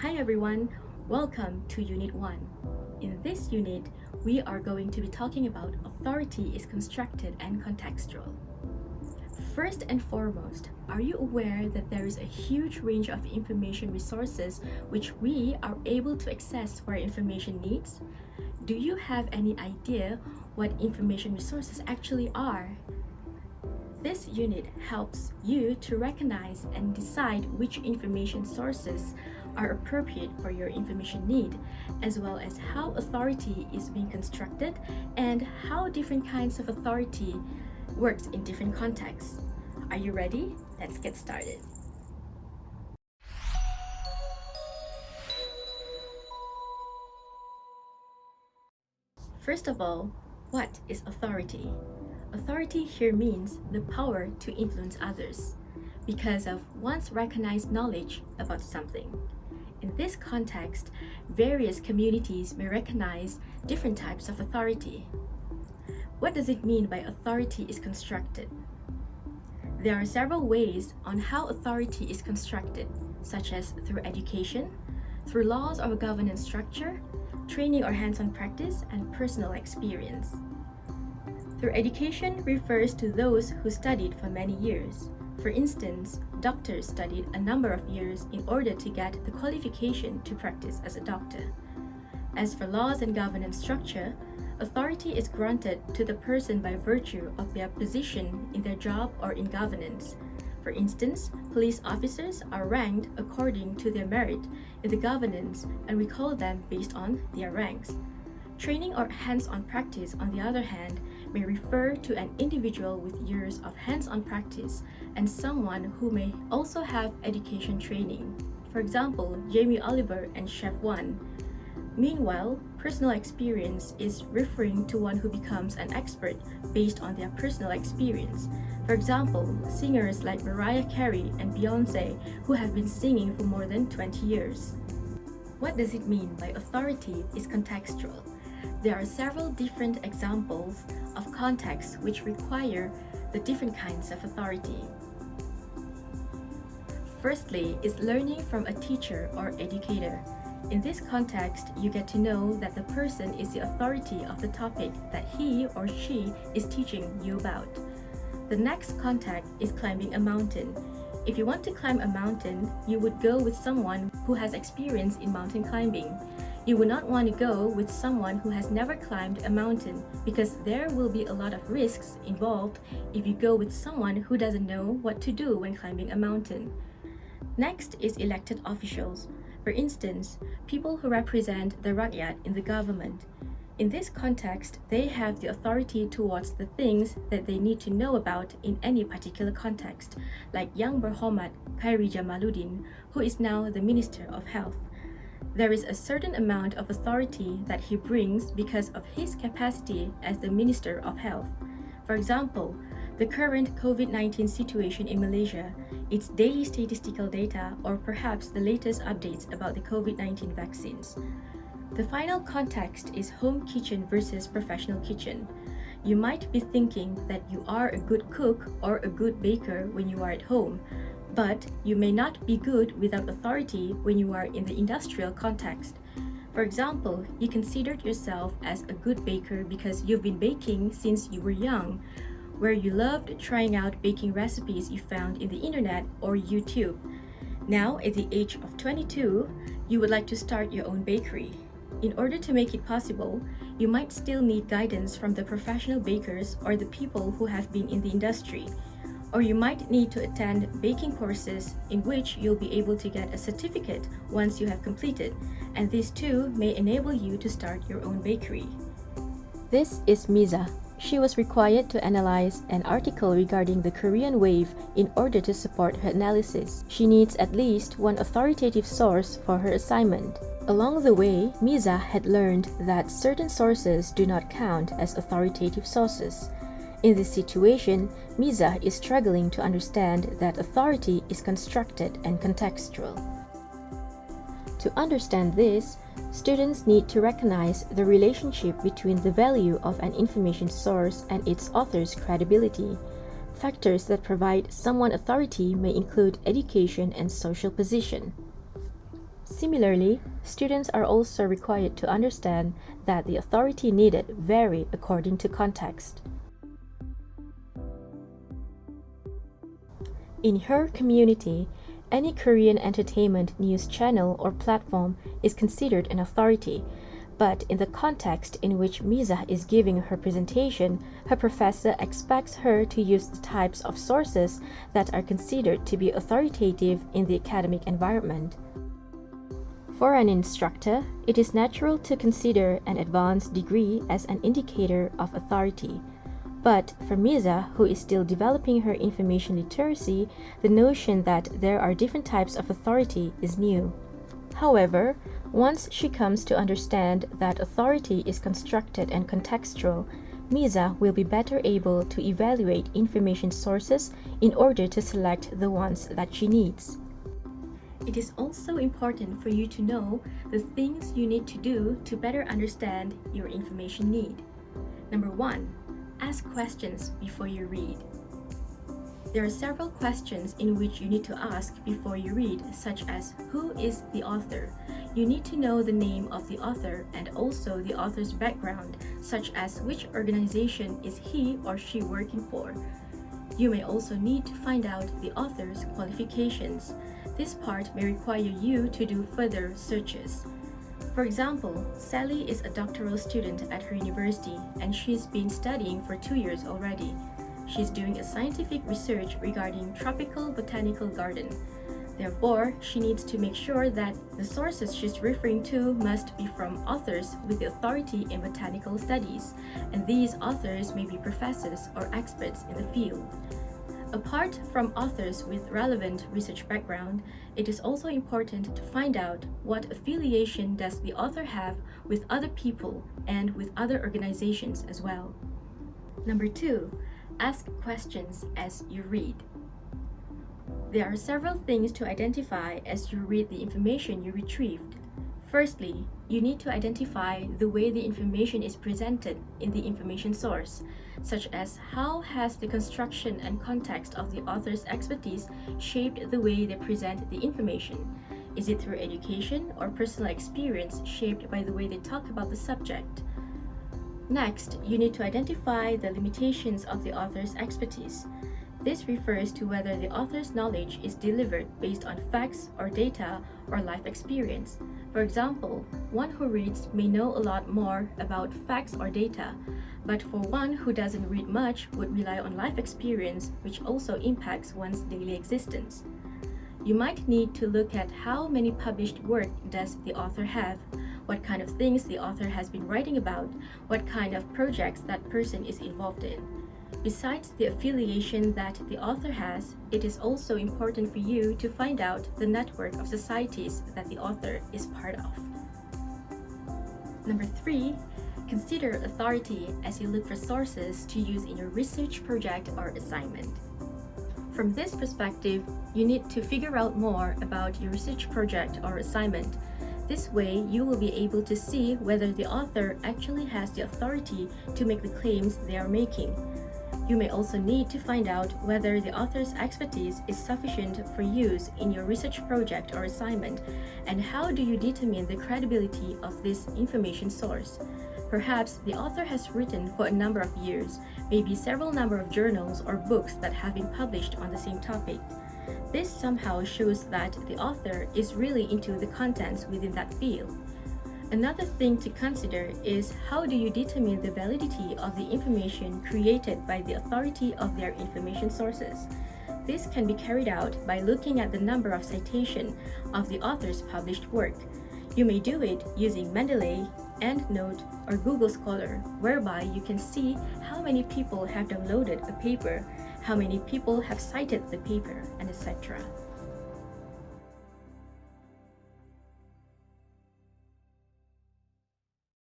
Hi everyone, welcome to Unit 1. In this unit, we are going to be talking about authority is constructed and contextual. First and foremost, are you aware that there is a huge range of information resources which we are able to access for our information needs? Do you have any idea what information resources actually are? This unit helps you to recognize and decide which information sources are appropriate for your information need, as well as how authority is being constructed and how different kinds of authority works in different contexts. Are you ready? Let's get started. First of all, what is authority? Authority here means the power to influence others because of one's recognized knowledge about something. In this context, various communities may recognize different types of authority. What does it mean by authority is constructed? There are several ways on how authority is constructed, such as through education, through laws or governance structure, training or hands-on practice, and personal experience. Through education refers to those who studied for many years. For instance, doctors studied a number of years in order to get the qualification to practice as a doctor. As for laws and governance structure, authority is granted to the person by virtue of their position in their job or in governance. For instance, police officers are ranked according to their merit in the governance, and we call them based on their ranks. Training or hands-on practice, on the other hand, may refer to an individual with years of hands-on practice and someone who may also have education training. For example, Jamie Oliver and Chef One. Meanwhile, personal experience is referring to one who becomes an expert based on their personal experience. For example, singers like Mariah Carey and Beyoncé who have been singing for more than 20 years. What does it mean by authority is contextual? There are several different examples of contexts which require the different kinds of authority. Firstly is learning from a teacher or educator. In this context, you get to know that the person is the authority of the topic that he or she is teaching you about. The next context is climbing a mountain. If you want to climb a mountain, you would go with someone who has experience in mountain climbing. You would not want to go with someone who has never climbed a mountain because there will be a lot of risks involved if you go with someone who doesn't know what to do when climbing a mountain. Next is elected officials. For instance, people who represent the rakyat in the government. In this context, they have the authority towards the things that they need to know about in any particular context, like Yang Berhormat Khairi Jamaluddin, who is now the Minister of Health. There is a certain amount of authority that he brings because of his capacity as the Minister of Health. For example, the current COVID-19 situation in Malaysia, its daily statistical data, or perhaps the latest updates about the COVID-19 vaccines. The final context is home kitchen versus professional kitchen. You might be thinking that you are a good cook or a good baker when you are at home, but you may not be good without authority when you are in the industrial context. For example, you considered yourself as a good baker because you've been baking since you were young, where you loved trying out baking recipes you found in the internet or YouTube. Now, at the age of 22, you would like to start your own bakery. In order to make it possible, you might still need guidance from the professional bakers or the people who have been in the industry. Or you might need to attend baking courses in which you'll be able to get a certificate once you have completed, and this too may enable you to start your own bakery. This is Miza. She was required to analyze an article regarding the Korean wave in order to support her analysis. She needs at least one authoritative source for her assignment. Along the way, Miza had learned that certain sources do not count as authoritative sources. In this situation, Miza is struggling to understand that authority is constructed and contextual. To understand this, students need to recognize the relationship between the value of an information source and its author's credibility. Factors that provide someone authority may include education and social position. Similarly, students are also required to understand that the authority needed vary according to context. In her community, any Korean entertainment news channel or platform is considered an authority, but in the context in which Misa is giving her presentation, her professor expects her to use the types of sources that are considered to be authoritative in the academic environment. For an instructor, it is natural to consider an advanced degree as an indicator of authority. But for Misa, who is still developing her information literacy, the notion that there are different types of authority is new. However, once she comes to understand that authority is constructed and contextual, Misa will be better able to evaluate information sources in order to select the ones that she needs. It is also important for you to know the things you need to do to better understand your information need. Number 1. Ask questions before you read. There are several questions in which you need to ask before you read, such as who is the author? You need to know the name of the author and also the author's background, such as which organization is he or she working for. You may also need to find out the author's qualifications. This part may require you to do further searches. For example, Sally is a doctoral student at her university and she's been studying for 2 years already. She's doing a scientific research regarding tropical botanical garden. Therefore, she needs to make sure that the sources she's referring to must be from authors with the authority in botanical studies, and these authors may be professors or experts in the field. Apart from authors with relevant research background, it is also important to find out what affiliation does the author have with other people and with other organizations as well. Number 2, ask questions as you read. There are several things to identify as you read the information you retrieved. Firstly, you need to identify the way the information is presented in the information source, such as how has the construction and context of the author's expertise shaped the way they present the information? Is it through education or personal experience shaped by the way they talk about the subject? Next, you need to identify the limitations of the author's expertise. This refers to whether the author's knowledge is delivered based on facts or data or life experience. For example, one who reads may know a lot more about facts or data, but for one who doesn't read much would rely on life experience, which also impacts one's daily existence. You might need to look at how many published work does the author have, what kind of things the author has been writing about, what kind of projects that person is involved in. Besides the affiliation that the author has, it is also important for you to find out the network of societies that the author is part of. Number 3, consider authority as you look for sources to use in your research project or assignment. From this perspective, you need to figure out more about your research project or assignment. This way, you will be able to see whether the author actually has the authority to make the claims they are making. You may also need to find out whether the author's expertise is sufficient for use in your research project or assignment, and how do you determine the credibility of this information source. Perhaps the author has written for a number of years, maybe several number of journals or books that have been published on the same topic. This somehow shows that the author is really into the contents within that field. Another thing to consider is how do you determine the validity of the information created by the authority of their information sources. This can be carried out by looking at the number of citations of the author's published work. You may do it using Mendeley, EndNote, or Google Scholar, whereby you can see how many people have downloaded a paper, how many people have cited the paper, and etc.